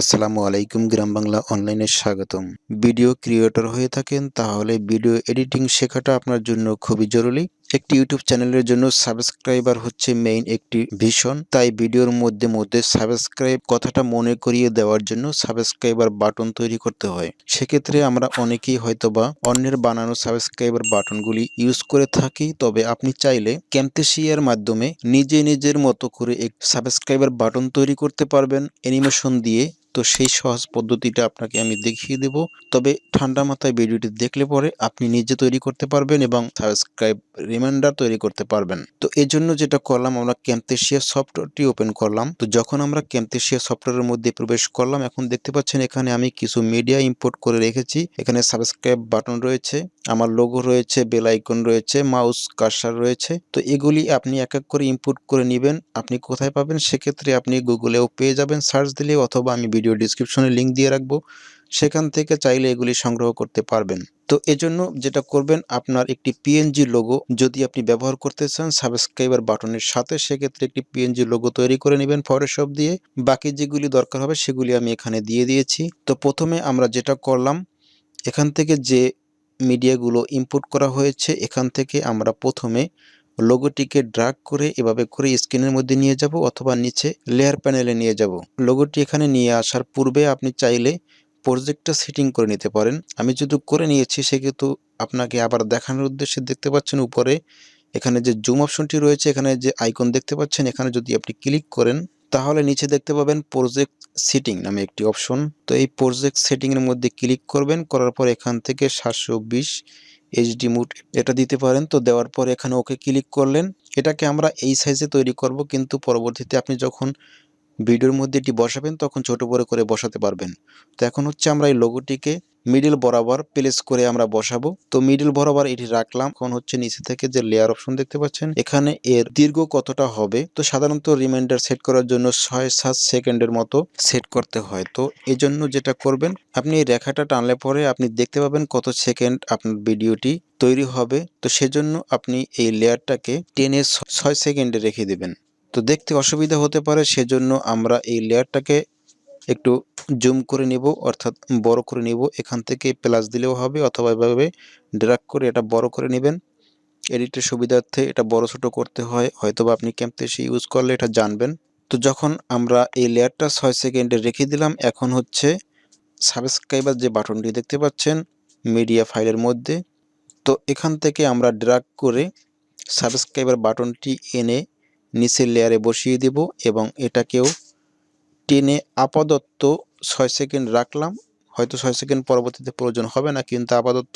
আসসালামু আলাইকুম গ্রাম বাংলা অনলাইনে স্বাগতম। ভিডিও ক্রিয়েটর হয়ে থাকেন তাহলে ভিডিও এডিটিং শেখাটা আপনার জন্য খুবই জরুরি। একটি ইউটিউব চ্যানেলের জন্য সাবস্ক্রাইবার হচ্ছে মেইন একটি ভিশন। তাই ভিডিওর মধ্যে মধ্যে সাবস্ক্রাইব কথাটা মনে করিয়ে দেওয়ার জন্য সাবস্ক্রাইবার বাটন তৈরি করতে হয়। সেক্ষেত্রে আমরা অনেকেই হয়তোবা অন্যের বানানো সাবস্ক্রাইবার বাটনগুলি ইউজ করে থাকি, তবে আপনি চাইলে ক্যামথেসিয়ার মাধ্যমে নিজের মতো করে এক সাবস্ক্রাইবার বাটন তৈরি করতে পারবেন অ্যানিমেশন দিয়ে। তো সেই সহজ পদ্ধতিটা আপনাকে আমি দেখিয়ে দেব। তবে ঠান্ডা মাথায় ভিডিওটি দেখলে পরে আপনি নিজে তৈরি করতে পারবেন এবং সাবস্ক্রাইব রিমাইন্ডার তৈরি করতে পারবেন। তো এজন্য যেটা করলাম, আমরা ক্যামথেসিয়া সফটওয়্যারটি ওপেন করলাম। তো যখন আমরা ক্যামথেসিয়া সফটওয়্যারের মধ্যে প্রবেশ করলাম, এখন দেখতে পাচ্ছেন এখানে আমি কিছু মিডিয়া ইম্পোর্ট করে রেখেছি। এখানে সাবস্ক্রাইব বাটন রয়েছে, আমার লোগো রয়েছে, বেল আইকন রয়েছে, মাউস কার্সার রয়েছে। তো এগুলি আপনি এক এক করে ইনপুট করে নেবেন। আপনি কোথায় পাবেন? সেক্ষেত্রে আপনি গুগলেও পেয়ে যাবেন সার্চ দিলে, অথবা আমি ভিডিও ডিসক্রিপশনে লিঙ্ক দিয়ে রাখবো, সেখান থেকে চাইলে এগুলি সংগ্রহ করতে পারবেন। তো এজন্য যেটা করবেন, আপনার একটি পিএনজি লোগো যদি আপনি ব্যবহার করতে চান সাবস্ক্রাইবার বাটনের সাথে, সেক্ষেত্রে একটি পিএনজি লোগো তৈরি করে নেবেন ফটোশপ দিয়ে। বাকি যেগুলি দরকার হবে সেগুলি আমি এখানে দিয়ে দিয়েছি। তো প্রথমে আমরা যেটা করলাম, এখান থেকে যে মিডিয়াগুলো ইনপুট করা হয়েছে এখান থেকে আমরা প্রথমে লোগোটিকে ড্র্যাগ করে এভাবে করে স্ক্রিনের মধ্যে নিয়ে যাব, অথবা নিচে লেয়ার প্যানেলে নিয়ে যাব। লোগোটি এখানে নিয়ে আসার পূর্বে আপনি চাইলে প্রজেক্টটা সেটিং করে নিতে পারেন। আমি যদি করে নিয়েছি সেক্ষেত্রে আপনাকে আবার দেখানোর উদ্দেশ্যে, দেখতে পাচ্ছেন উপরে এখানে যে জুম অপশনটি রয়েছে, এখানে যে আইকন দেখতে পাচ্ছেন, এখানে যদি আপনি ক্লিক করেন তাহলে নিচে দেখতে পাবেন প্রজেক্ট সেটিং নামে একটি অপশন। তো এই প্রজেক্ট সেটিং এর মধ্যে ক্লিক করবেন, করার পর এখান থেকে 720 এইচডি মোড এটা দিতে পারেন। তো দেওয়ার পর এখানে ওকে ক্লিক করলেন। এটাকে আমরা এই সাইজে তৈরি করব, কিন্তু পরবর্তীতে আপনি যখন ভিডিওর মধ্যে এটি বসাবেন তখন ছোট বড় করে বসাতে পারবেন। তো এখন হচ্ছে আমরা এই লোগোটিকে মিডল বরাবর প্লেস করে আমরা বসাবো। তো মিডল বরাবর এটি রাখলাম। এখন হচ্ছে নিচে থেকে যে লেয়ার অপশন দেখতে পাচ্ছেন, এখানে এর দীর্ঘ কতটা হবে, তো সাধারণত রিমাইন্ডার সেট করার জন্য 6-7 সেকেন্ডের মতো সেট করতে হয়। তো এই জন্য যেটা করবেন, আপনি এই রেখাটা টানলে পরে আপনি দেখতে পাবেন কত সেকেন্ড আপনার ভিডিওটি তৈরি হবে। তো সেজন্য আপনি এই লেয়ারটাকে টেনে 6 সেকেন্ডে রেখে দেবেন। তো দেখতে অসুবিধা হতে পারে, সেজন্য আমরা এই লেয়ারটাকে একটু জুম করে নিব, অর্থাৎ বড় করে নিব। এখান থেকে প্লাস দিলেও হবে, অথবা এভাবে ড্র্যাগ করে এটা বড় করে নেবেন। এডিটের সুবিধার্থে এটা বড় ছোট করতে হয়, হয়তোবা আপনি ক্যামথেসিয়া ইউজ করলে এটা জানবেন। তো যখন আমরা এই লেয়ারটা 6 সেকেন্ডে রেখে দিলাম, এখন হচ্ছে সাবস্ক্রাইবার যে বাটনটি দেখতে পাচ্ছেন মিডিয়া ফাইলের মধ্যে, তো এখান থেকে আমরা ড্র্যাগ করে সাবস্ক্রাইবার বাটনটি এনে নিচের লেয়ারে বসিয়ে দেব, এবং এটাকেও টেনে আপাতত 6 সেকেন্ড রাখলাম। হয়তো 6 সেকেন্ড পরবর্তীতে প্রয়োজন হবে না, কিন্তু আপাতত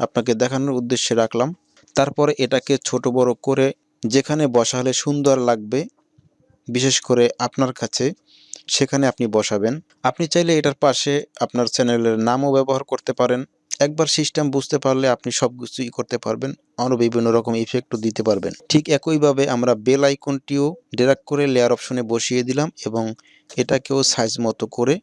আপনাকে দেখানোর উদ্দেশ্যে রাখলাম। তারপরে এটাকে ছোট বড় করে যেখানে বসালে সুন্দর লাগবে, বিশেষ করে আপনার কাছে, সেখানে আপনি বসাবেন। আপনি চাইলে এটার পাশে আপনার চ্যানেলের নামও ব্যবহার করতে পারেন। একবার সিস্টেম বুঝতে পারলে আপনি সব কিছুই করতে পারবেন, আরও বিভিন্ন রকম ইফেক্টও দিতে পারবেন। ঠিক একইভাবে আমরা বেল আইকনটিও ড্র্যাগ করে লেয়ার অপশনে বসিয়ে দিলাম, এবং এটাকেও সাইজ মতো করে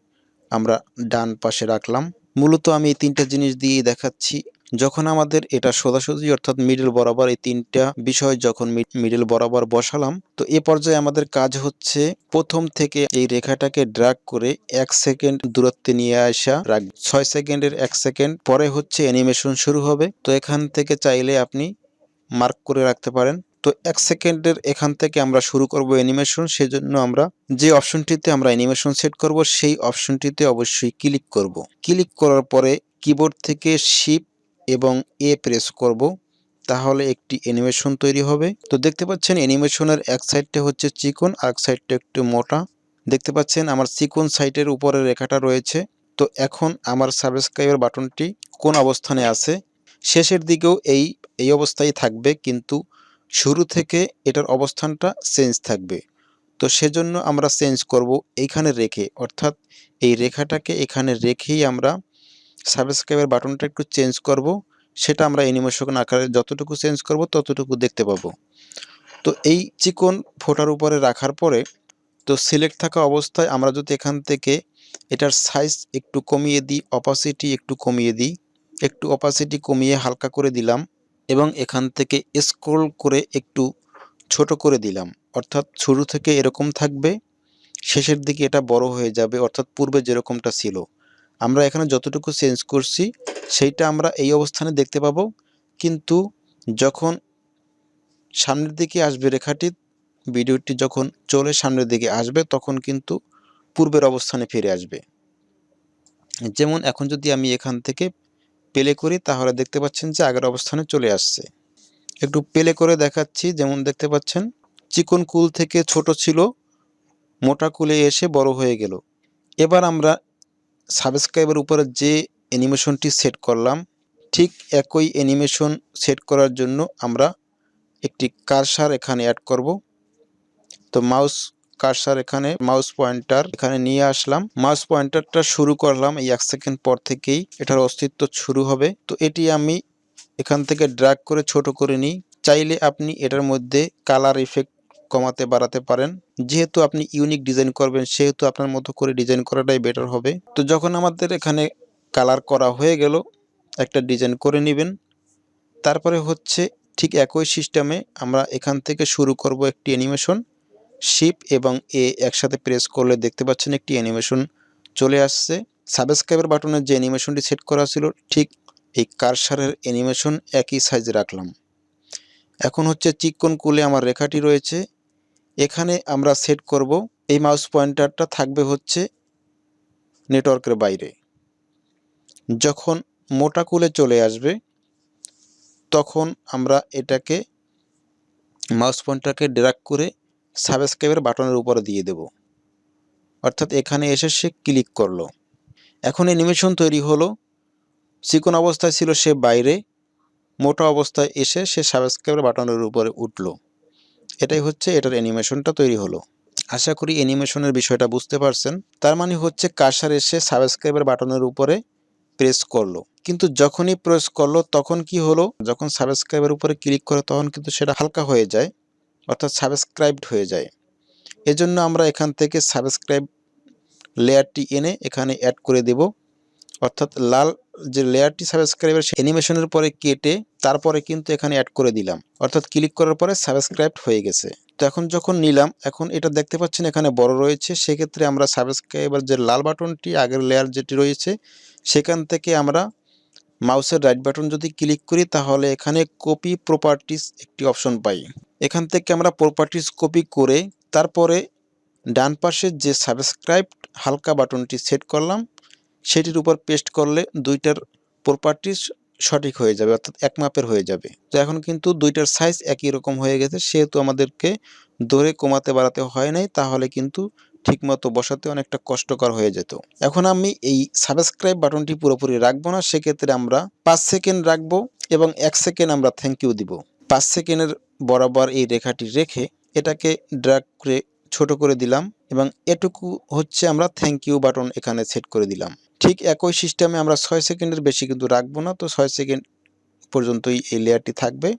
আমরা ডান পাশে রাখলাম। মূলত আমি এই তিনটা জিনিস দিয়েই দেখাচ্ছি। যখন আমাদের এটা সোজাসুজি অর্থাৎ মিডল বরাবর এই তিনটা বিষয় যখন মিডল বরাবর বসালাম, তো এ পর্যায়ে আমাদের কাজ হচ্ছে প্রথম থেকে এই রেখাটাকে ড্র্যাগ করে 1 সেকেন্ড দূরত্বে নিয়ে আসা রাখ। 6 সেকেন্ডের 1 সেকেন্ড পরে হচ্ছে অ্যানিমেশন শুরু হবে। তো এখান থেকে চাইলে আপনি মার্ক করে রাখতে পারেন। তো 1 সেকেন্ডের এখান থেকে আমরা শুরু করব অ্যানিমেশন। সেজন্য আমরা যে অপশনটিতে আমরা অ্যানিমেশন সেট করব সেই অপশনটিতে অবশ্যই ক্লিক করব। ক্লিক করার পরে কিবোর্ড থেকে শিফট এবং এ প্রেস করব, তাহলে একটি অ্যানিমেশন তৈরি হবে। তো দেখতে পাচ্ছেন অ্যানিমেশনের এক সাইডটা হচ্ছে চিকন, আর এক সাইডটা একটু মোটা। দেখতে পাচ্ছেন আমার চিকন সাইডের উপরে রেখাটা রয়েছে। তো এখন আমার সাবস্ক্রাইবার বাটনটি কোন অবস্থানে আছে, শেষের দিকেও এই অবস্থায় থাকবে, কিন্তু শুরু থেকে এটার অবস্থানটা চেঞ্জ থাকবে। তো সেজন্য আমরা চেঞ্জ করব এইখানে রেখে, অর্থাৎ এই রেখাটাকে এখানে রেখেই আমরা সাবস্ক্রাইবার বাটনটা একটু চেঞ্জ করব। সেটা আমরা অ্যানিমেশন আকারে যতটুকু চেঞ্জ করব ততটুকু দেখতে পাবো। তো এই চিকন ফোটার উপরে রাখার পরে, তো সিলেক্ট থাকা অবস্থায় আমরা যদি এখান থেকে এটার সাইজ একটু কমিয়ে দিই, অপাসিটি একটু কমিয়ে দিই, একটু অপাসিটি কমিয়ে হালকা করে দিলাম, এবং এখান থেকে স্ক্রল করে একটু ছোট করে দিলাম, অর্থাৎ শুরু থেকে এরকম থাকবে, শেষের দিকে এটা বড় হয়ে যাবে, অর্থাৎ পূর্বে যেরকমটা ছিল। আমরা এখানে যতটুকু চেঞ্জ করছি সেইটা আমরা এই অবস্থানে দেখতে পাবো, কিন্তু যখন সামনের দিকে আসবে রেখাটি, ভিডিওটি যখন চলে সামনের দিকে আসবে তখন কিন্তু পূর্বের অবস্থানে ফিরে আসবে। যেমন এখন যদি আমি এখান থেকে প্লে করি তাহলে দেখতে পাচ্ছেন যে আগের অবস্থানে চলে আসছে। একটু প্লে করে দেখাচ্ছি। যেমন দেখতে পাচ্ছেন চিকন কুল থেকে ছোট ছিল, মোটা কুলে এসে বড় হয়ে গেল। এবার আমরা সাবস্ক্রাইবের উপরে যে অ্যানিমেশনটি সেট করলাম, ঠিক একই অ্যানিমেশন সেট করার জন্য আমরা একটি কার্সার এখানে অ্যাড করব। তো মাউস কার্সার এখানে, মাউস পয়েন্টার এখানে নিয়ে আসলাম, মাউস পয়েন্টারটা শুরু করলাম। এই 1 সেকেন্ড পর থেকেই এটার অস্তিত্ব শুরু হবে। তো এটি আমি এখান থেকে ড্র্যাগ করে ছোট করে নিই। চাইলে আপনি এটার মধ্যে কালার ইফেক্ট কমাতে বাড়াতে পারেন। যেহেতু আপনি ইউনিক ডিজাইন করবেন সেহেতু আপনার মতো করে ডিজাইন করাটাই বেটার হবে। তো যখন আমাদের এখানে কালার করা হয়ে গেল, একটা ডিজাইন করে নেবেন। তারপরে হচ্ছে ঠিক একই সিস্টেমে আমরা এখান থেকে শুরু করব একটি অ্যানিমেশন। শিফট এবং এ একসাথে প্রেস করলে দেখতে পাচ্ছেন একটি অ্যানিমেশন চলে আসছে। সাবস্ক্রাইবার বাটনের যে অ্যানিমেশনটি সেট করা ছিল ঠিক এই কার্সারের অ্যানিমেশন একই সাইজে রাখলাম। এখন হচ্ছে চিকন কুলে আমার রেখাটি রয়েছে, এখানে আমরা সেট করব এই মাউস পয়েন্টারটা থাকবে হচ্ছে নেটওয়ার্কের বাইরে। যখন মোটা কুলে চলে আসবে তখন আমরা এটাকে মাউস পয়েন্টারকে ড্র্যাগ করে সাবস্ক্রাইবার বাটনের উপরে দিয়ে দেব, অর্থাৎ এখানে এসে সে ক্লিক করলো। এখন অ্যানিমেশন তৈরি হলো। চিকন অবস্থায় ছিল সে বাইরে, মোটা অবস্থায় এসে সে সাবস্ক্রাইবার বাটনের উপরে উঠলো। এটাই হচ্ছে এটার অ্যানিমেশনটা তৈরি হলো। আশা করি অ্যানিমেশনের বিষয়টা বুঝতে পারছেন। তার মানে হচ্ছে কার্সার এসে সাবস্ক্রাইবার বাটনের উপরে প্রেস করলো, কিন্তু যখনই প্রেস করলো তখন কি হলো, যখন সাবস্ক্রাইবের উপরে ক্লিক করে তখন কিন্তু সেটা হালকা হয়ে যায়, অর্থাৎ সাবস্ক্রাইবড হয়ে যায়। এজন্য আমরা এখান থেকে সাবস্ক্রাইব লেয়ারটি এনে এখানে অ্যাড করে দেব, অর্থাৎ লাল যে লেয়ারটি সাবস্ক্রাইবের অ্যানিমেশনের পরে কেটে তারপরে কিন্তু এখানে অ্যাড করে দিলাম, অর্থাৎ ক্লিক করার পরে সাবস্ক্রাইবড হয়ে গেছে। তো এখন যখন নিলাম, এখন এটা দেখতে পাচ্ছেন এখানে বড় রয়েছে, সেক্ষেত্রে আমরা সাবস্ক্রাইবার যে লাল বাটনটি আগের লেয়ার যেটি রয়েছে সেখান থেকে আমরা মাউসের রাইট বাটন যদি ক্লিক করি তাহলে এখানে কপি প্রপার্টিস একটি অপশন পাই। এখান থেকে আমরা প্রপার্টিস কপি করে তারপরে ডান পাশে যে সাবস্ক্রাইব হালকা বাটনটি সেট করলাম সেটির উপর পেস্ট করলে দুইটার প্রপার্টিস সঠিক হয়ে যাবে, অর্থাৎ এক মাপের হয়ে যাবে। তো এখন কিন্তু দুইটার সাইজ একই রকম হয়ে গেছে, সেহেতু আমাদেরকে দূরে কমাতে বাড়াতে হয় নাই, তাহলে কিন্তু ঠিকমতো বসাতে অনেকটা কষ্টকর হয়ে যেত। এখন আমি এই সাবস্ক্রাইব বাটনটি পুরোপুরি রাখবো না, সেক্ষেত্রে আমরা 5 সেকেন্ড রাখবো এবং 1 সেকেন্ড আমরা থ্যাংক ইউ দিব। 5 সেকেন্ডের বরাবর এই রেখাটি রেখে এটাকে ড্র্যাগ করে ছোট করে দিলাম এবং এটুকু হচ্ছে আমরা থ্যাংক ইউ বাটন এখানে সেট করে দিলাম। ঠিক একই সিস্টেমে আমরা 6 সেকেন্ডের বেশি কিন্তু রাখবো না, তো 6 সেকেন্ড পর্যন্তই এই লেয়ারটি থাকবে।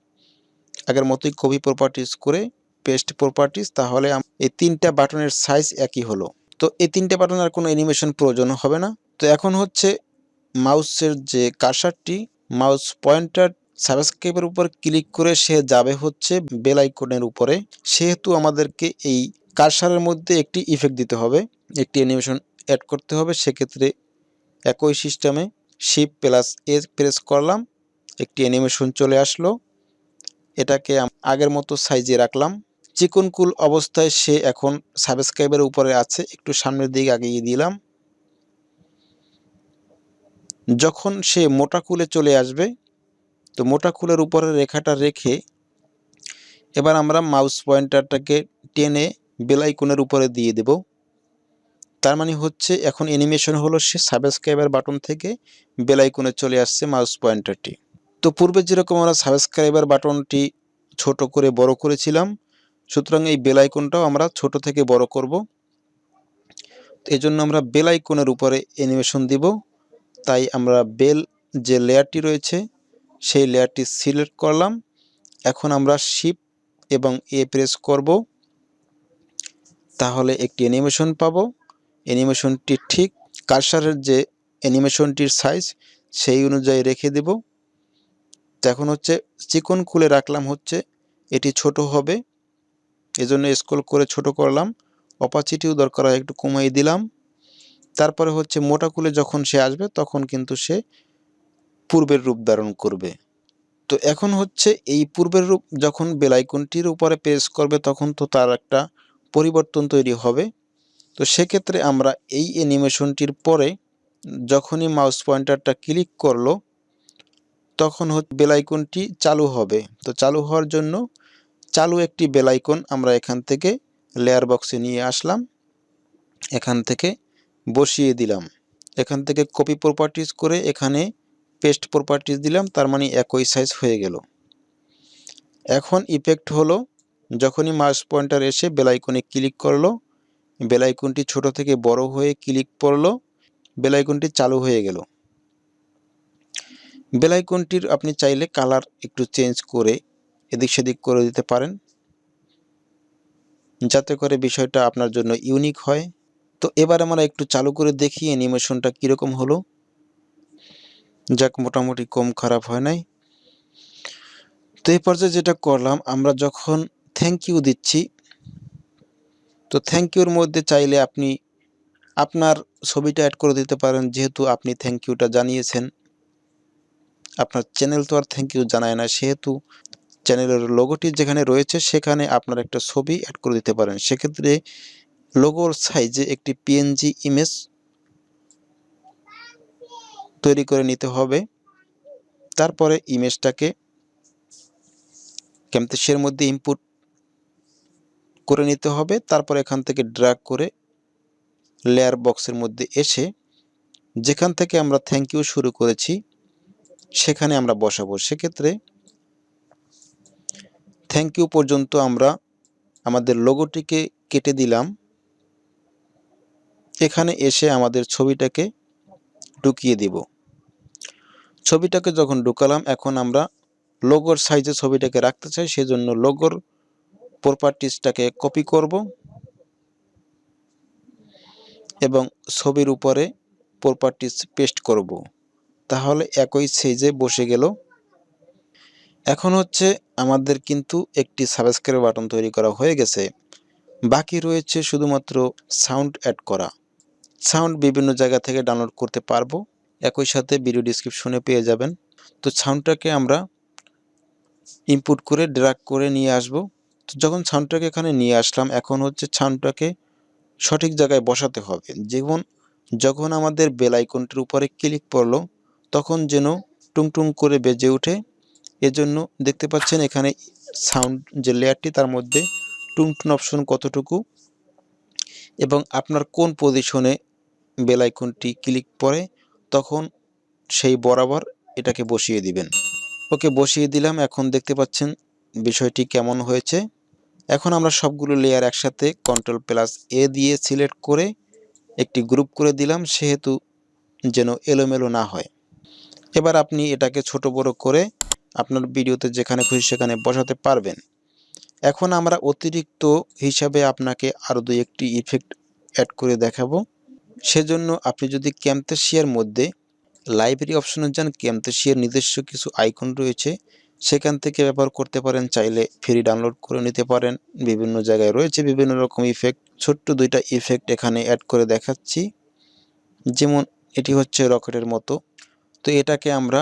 আগের মতোই কপি প্রপার্টিস করে পেস্ট প্রপার্টিস, তাহলে এই তিনটা বাটনের সাইজ একই হলো। তো এই তিনটা বাটনের আর কোনো অ্যানিমেশন প্রয়োজন হবে না। তো এখন হচ্ছে মাউসের যে কার্সারটি, মাউস পয়েন্টার সাবস্ক্রাইবের উপর ক্লিক করে সে যাবে হচ্ছে বেল আইকনের উপরে, সেহেতু আমাদেরকে এই কার্সারের মধ্যে একটি ইফেক্ট দিতে হবে, একটি অ্যানিমেশন অ্যাড করতে হবে। সেক্ষেত্রে একই সিস্টেমে শিফট প্লাস এ প্রেস করলাম, একটি অ্যানিমেশন চলে আসলো। এটাকে আগের মতো সাইজে রাখলাম। চিকন কুল অবস্থায় সে এখন সাবস্ক্রাইবের উপরে আছে, একটু সামনের দিকে আগিয়ে দিলাম। যখন সে মোটা কুলে চলে আসবে, তো মোটা কুলের উপরে রেখাটা রেখে এবার আমরা মাউস পয়েন্টারটাকে টেনে বেল আইকনের উপরে দিয়ে দেব। তার মানে হচ্ছে এখন অ্যানিমেশন হলো সে সাবস্ক্রাইবার বাটন থেকে বেল আইকনে চলে আসছে মাউস পয়েন্টারটি। তো পূর্বে যেরকম আমরা সাবস্ক্রাইবার বাটনটি ছোট করে বড় করেছিলাম, সুতরাং এই বেল আইকনটাও আমরা ছোট থেকে বড় করব। এজন্য আমরা বেল আইকনের উপরে অ্যানিমেশন দিব। তাই আমরা বেল যে লেয়ারটি রয়েছে সেই লেয়ারটি সিলেক্ট করলাম। এখন আমরা শিফট এবং এ প্রেস করব, তাহলে একটি অ্যানিমেশন পাবো। অ্যানিমেশনটি ঠিক কার্সারের যে অ্যানিমেশনটির সাইজ সেই অনুযায়ী রেখে দেব। এখন হচ্ছে চিকন খুলে রাখলাম, হচ্ছে এটি ছোট হবে, এজন্য স্ক্রল করে ছোট করলাম। অপাসিটিও দরকার হয় একটু কমিয়ে দিলাম। তারপরে হচ্ছে মোটা কুলে যখন সে আসবে তখন কিন্তু সে পূর্বের রূপ ধারণ করবে। তো এখন হচ্ছে এই পূর্বের রূপ যখন বেল আইকনটির উপরে প্রেস করবে তখন তো তার একটা পরিবর্তন তৈরি হবে। তো সেক্ষেত্রে আমরা এই অ্যানিমেশনটির পরে যখনই মাউস পয়েন্টারটা ক্লিক করলো তখন বেল আইকনটি চালু হবে। তো চালু হওয়ার জন্য চালু একটি বেল আইকন আমরা এখান থেকে লেয়ার বক্সে নিয়ে আসলাম, এখান থেকে বসিয়ে দিলাম, এখান থেকে কপি প্রপার্টিজ করে এখানে পেস্ট প্রপার্টিজ দিলাম, তার মানে একই সাইজ হয়ে গেল। এখন ইফেক্ট হলো যখনই মাউস পয়েন্টার এসে বেল আইকনে ক্লিক করলো, বেল আইকনটি ছোট থেকে বড় হয়ে ক্লিক পড়লো, বেল আইকনটি চালু হয়ে গেল। বেল আইকনটির আপনি চাইলে কালার একটু চেঞ্জ করে এদিক সেদিক করে দিতে পারেন, যাতে করে বিষয়টা আপনার জন্য ইউনিক হয়। তো এবার আমরা একটু চালু করে দেখি অ্যানিমেশনটা কীরকম হলো। যাক, মোটামুটি কম খারাপ হয় নাই। তো এই পর্যায়ে যেটা করলাম, আমরা যখন থ্যাংক ইউ দিচ্ছি, তো থ্যাংক ইউর মধ্যে চাইলে আপনি আপনার ছবিটা অ্যাড করে দিতে পারেন, যেহেতু আপনি থ্যাংক ইউটা জানিয়েছেন। আপনার চ্যানেল তো আর থ্যাংক ইউ জানায় না, সেহেতু চ্যানেলের লোগোটি যেখানে রয়েছে সেখানে আপনার একটা ছবি অ্যাড করে দিতে পারেন। সেক্ষেত্রে লোগোর সাইজে একটি পিএনজি ইমেজ তৈরি করে নিতে হবে। তারপরে ইমেজটাকে ক্যামথেসিয়ার মধ্যে ইনপুট করে নিতে হবে। তারপর এখান থেকে ড্র্যাগ করে লেয়ার বক্সের মধ্যে এসে যেখান থেকে আমরা থ্যাংক ইউ শুরু করেছি সেখানে আমরা বসাবো। সেক্ষেত্রে থ্যাংক ইউ পর্যন্ত আমরা আমাদের লোগোটিকে কেটে দিলাম। এখানে এসে আমাদের ছবিটাকে ঢুকিয়ে দিব। ছবিটাকে যখন ঢুকালাম, এখন আমরা লোগোর সাইজে ছবিটাকে রাখতে চাই, সেজন্য লোগোর প্রপার্টিজটাকে কপি করব এবং ছবির উপরে প্রপার্টিজ পেস্ট করব। তাহলে একই সাইজে বসে গেল। এখন হচ্ছে আমাদের কিন্তু একটি সাবস্ক্রাইব বাটন তৈরি করা হয়ে গেছে। বাকি রয়েছে শুধুমাত্র সাউন্ড অ্যাড করা। সাউন্ড বিভিন্ন জায়গা থেকে ডাউনলোড করতে পারবো, একই সাথে ভিডিও ডেসক্রিপশনে পেয়ে যাবেন। তো সাউন্ডটাকে আমরা ইনপুট করে ড্র্যাগ করে নিয়ে আসব। তো যখন সাউন্ডটাকে এখানে নিয়ে আসলাম, এখন হচ্ছে সাউন্ডটাকে সঠিক জায়গায় বসাতে হবে। যখন আমাদের বেল আইকনটির উপরে ক্লিক পড়লো তখন যেন টুংটুং করে বেজে ওঠে। এজন্য দেখতে পাচ্ছেন এখানে সাউন্ড যে লেয়ারটি তার মধ্যে টুংটুং অপশন কতটুকু এবং আপনার কোন পজিশনে বেল আইকনটি ক্লিক পড়ে তখন সেই বরাবর এটাকে বসিয়ে দিবেন। ওকে, বসিয়ে দিলাম। এখন দেখতে পাচ্ছেন বিষয়টি কেমন হয়েছে। এখন আমরা সবগুলো লেয়ার একসাথে Ctrl+A দিয়ে সিলেক্ট করে একটি গ্রুপ করে দিলাম, সেহেতু যেন এলোমেলো না হয়। এবার আপনি এটাকে ছোট বড় করে আপনার ভিডিওতে যেখানে খুশি সেখানে বসাতে পারবেন। এখন আমরা অতিরিক্ত হিসাবে আপনাকে আরও 2-1টি ইফেক্ট অ্যাড করে দেখাবো। সেজন্য আপনি যদি ক্যামথেসিয়ার মধ্যে লাইব্রেরি অপশনে যান, ক্যামথেসিয়ার নিজস্ব কিছু আইকন রয়েছে, সেখান থেকে ব্যবহার করতে পারেন। চাইলে ফ্রি ডাউনলোড করে নিতে পারেন। বিভিন্ন জায়গায় রয়েছে বিভিন্ন রকম ইফেক্ট। ছোট্ট 2টা ইফেক্ট এখানে অ্যাড করে দেখাচ্ছি। যেমন এটি হচ্ছে রকেটের মতো। তো এটাকে আমরা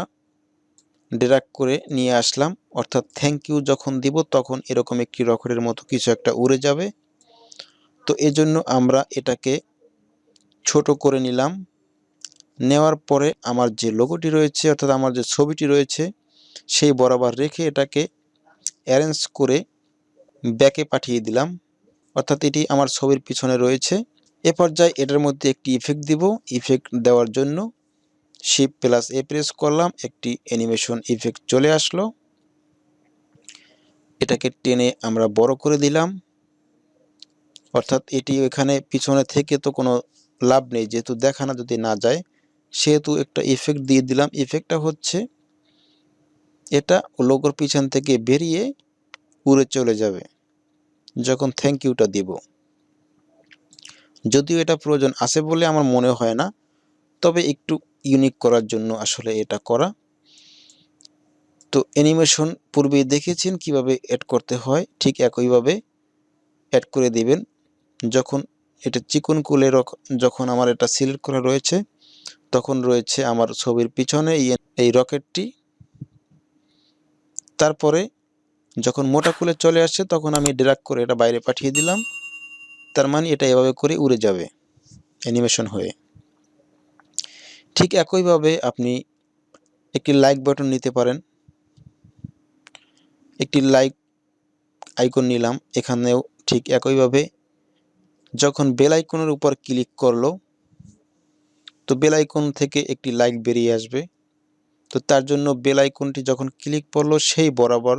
ড্র্যাগ করে নিয়ে আসলাম, অর্থাৎ থ্যাংক ইউ যখন দিব তখন এরকম একটি রকেটের মতো কিছু একটা উড়ে যাবে। তো এজন্য আমরা এটাকে ছোট করে নিলাম। নেওয়ার পরে আমার যে লোগোটি রয়েছে, অর্থাৎ আমার যে ছবিটি রয়েছে, সেই বরাবর রেখে এটাকে অ্যারেঞ্জ করে ব্যাকে পাঠিয়ে দিলাম, অর্থাৎ এটি আমার ছবির পিছনে রয়েছে। এ পর্যায়ে এটার মধ্যে একটি ইফেক্ট দিব। ইফেক্ট দেওয়ার জন্য Shift+A প্রেস করলাম, একটি অ্যানিমেশন ইফেক্ট চলে আসলো। এটাকে টেনে আমরা বড় করে দিলাম, অর্থাৎ এটি এখানে পিছনে থেকে তো কোনো লাভ নেই, যেহেতু দেখানো যদি না যায়, সেহেতু একটা ইফেক্ট দিয়ে দিলাম। ইফেক্টটা হচ্ছে এটা লোগোর পিছন থেকে বেরিয়ে উড়ে চলে যাবে যখন থ্যাংক ইউটা দিব। যদিও এটা প্রয়োজন আছে বলে আমার মনে হয় না, তবে একটু ইউনিক করার জন্য আসলে এটা করা। তো অ্যানিমেশন পূর্বেই দেখেছেন কিভাবে অ্যাড করতে হয়, ঠিক একইভাবে অ্যাড করে দিবেন। যখন এটা চিকন কুলে যখন আমার এটা সিলেক্ট করা রয়েছে, তখন রয়েছে আমার ছবির পিছনে এই রকেটটি। তারপরে যখন মোটা কুলে চলে আসছে তখন আমি ড্র্যাগ করে এটা বাইরে পাঠিয়ে দিলাম। তার মানে এটা এভাবে করে উড়ে যাবে অ্যানিমেশন হয়ে। ঠিক একইভাবে আপনি একটি লাইক বাটন নিতে পারেন। একটি লাইক আইকন নিলাম, এখানেও ঠিক একইভাবে যখন বেল আইকনের উপর ক্লিক করলো তো বেল আইকন থেকে একটি লাইক বেরিয়ে আসবে। তো তার জন্য বেল আইকনটি যখন ক্লিক করলো সেই বরাবর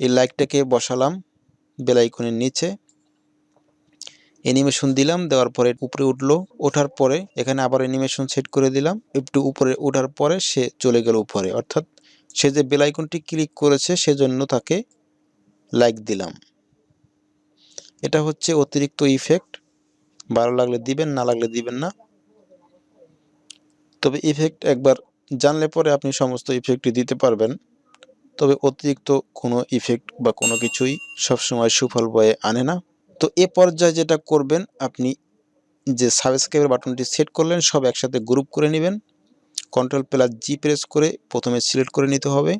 এই লাইকটাকে বসালাম বেল আইকনের নিচে, অ্যানিমেশন দিলাম, দেওয়ার পরে উপরে উঠলো, ওঠার পরে এখানে আবার অ্যানিমেশন সেট করে দিলাম, একটু উপরে ওঠার পরে সে চলে গেল উপরে, অর্থাৎ সে যে বেল আইকনটি ক্লিক করেছে সেজন্য তাকে লাইক দিলাম। এটা হচ্ছে অতিরিক্ত ইফেক্ট, ভালো লাগলে দিবেন, না লাগলে দিবেন না। তবে ইফেক্ট একবার জানলে পরে আপনি সমস্ত ইফেক্টই দিতে পারবেন। তবে অতিরিক্ত কোনো ইফেক্ট বা কোনো কিছুই সবসময় সুফল বয়ে আনে না। তো এ পর্যায়ে যেটা করবেন, আপনি যে সাবস্ক্রাইবের বাটনটি সেট করলেন সব একসাথে গ্রুপ করে নেবেন। Ctrl+G প্রেস করে প্রথমে সিলেক্ট করে নিতে হবে।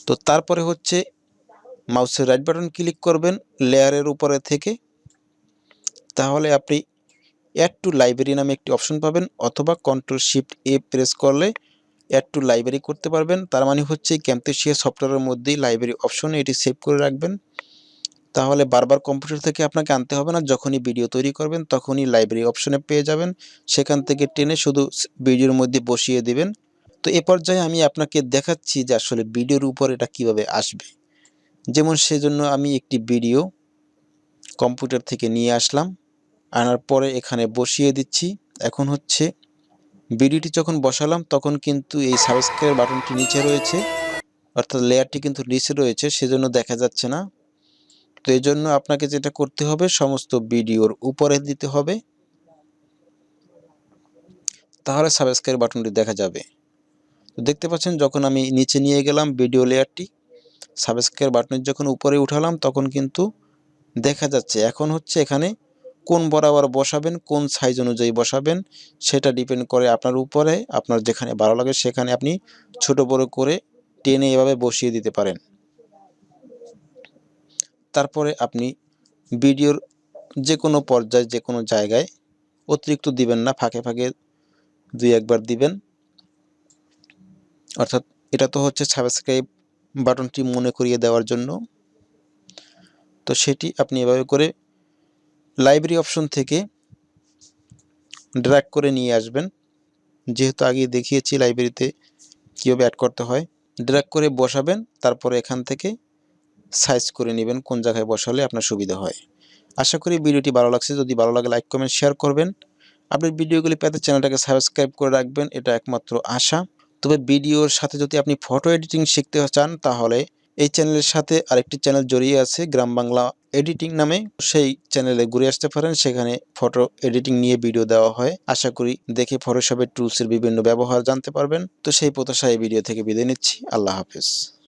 তো তারপরে হচ্ছে মাউসের রাইট বাটন ক্লিক করবেন লেয়ারের উপরে থেকে, তাহলে আপনি অ্যাড টু লাইব্রেরি নামে একটি অপশন পাবেন, অথবা Ctrl+Shift+A প্রেস করলে অ্যাড টু লাইব্রেরি করতে পারবেন। তার মানে হচ্ছে ক্যামথেসিয়া সফটওয়্যারের মধ্যেই লাইব্রেরি অপশনে এটি সেভ করে রাখবেন। তাহলে বারবার কম্পিউটার থেকে আপনাকে আনতে হবে না, যখনই ভিডিও তৈরি করবেন তখনই লাইব্রেরি অপশনে পেয়ে যাবেন, সেখান থেকে টেনে শুধু ভিডিওর মধ্যে বসিয়ে দিবেন। তো এ পর্যায়ে আমি আপনাকে দেখাচ্ছি যে আসলে ভিডিওর উপর এটা কিভাবে আসবে। যেমন সেজন্য আমি একটি ভিডিও কম্পিউটার থেকে নিয়ে আসলাম, আনার পরে এখানে বসিয়ে দিচ্ছি। এখন হচ্ছে ভিডিওটি যখন বসালাম তখন কিন্তু এই সাবস্ক্রাইব বাটনটি নিচে রয়েছে, অর্থাৎ লেয়ারটি কিন্তু নিচে রয়েছে, সেজন্য দেখা যাচ্ছে না। তো এই জন্য আপনাকে যেটা করতে হবে, সমস্ত ভিডিওর উপরে দিতে হবে, তাহলে সাবস্ক্রাইব বাটনটি দেখা যাবে। তো দেখতে পাচ্ছেন যখন আমি নিচে নিয়ে গেলাম ভিডিও লেয়ারটি, সাবস্ক্রাইব বাটনের যখন উপরে উঠালাম তখন কিন্তু দেখা যাচ্ছে। এখন হচ্ছে এখানে কোন বরাবর বসাবেন, কোন সাইজ অনুযায়ী বসাবেন সেটা ডিপেন্ড করে আপনার উপরে। আপনার যেখানে ভালো লাগে সেখানে আপনি ছোট বড় করে টেনে এভাবে বসিয়ে দিতে পারেন। তারপরে আপনি ভিডিওর যে কোনো পর্যায়ে যে কোনো জায়গায় অতিরিক্ত দিবেন না, ফাঁকে ফাঁকে দুই একবার দিবেন। অর্থাৎ এটা তো হচ্ছে সাবস্ক্রাইব বাটনটি মনে করিয়ে দেওয়ার জন্য। তো সেটি আপনি এভাবে করে লাইব্রেরি অপশন থেকে ড্র্যাগ করে নিয়ে আসবেন, যেহেতু আগে দেখিয়েছি লাইব্রেরিতে কীভাবে অ্যাড করতে হয়। ড্র্যাগ করে বসাবেন, তারপরে এখান থেকে সাইজ করে নেবেন কোন জায়গায় বসালে আপনার সুবিধা হয়। আশা করি ভিডিওটি ভালো লাগছে। যদি ভালো লাগে লাইক কমেন্ট শেয়ার করবেন। আপনি ভিডিওগুলি পেতে চ্যানেলটাকে সাবস্ক্রাইব করে রাখবেন, এটা একমাত্র আশা। তবে ভিডিওর সাথে যদি আপনি ফটো এডিটিং শিখতে চান তাহলে এই চ্যানেলের সাথে আরেকটি চ্যানেল জড়িয়ে আছে গ্রাম বাংলা এডিটিং নামে, সেই চ্যানেলে ঘুরে আসতে পারেন। সেখানে ফটো এডিটিং নিয়ে ভিডিও দেওয়া হয়। আশা করি দেখে ফটোশপের টুলসের বিভিন্ন ব্যবহার জানতে পারবেন। তো সেই প্রত্যাশায় এই ভিডিও থেকে বিদায় নিচ্ছি। আল্লাহ হাফেজ।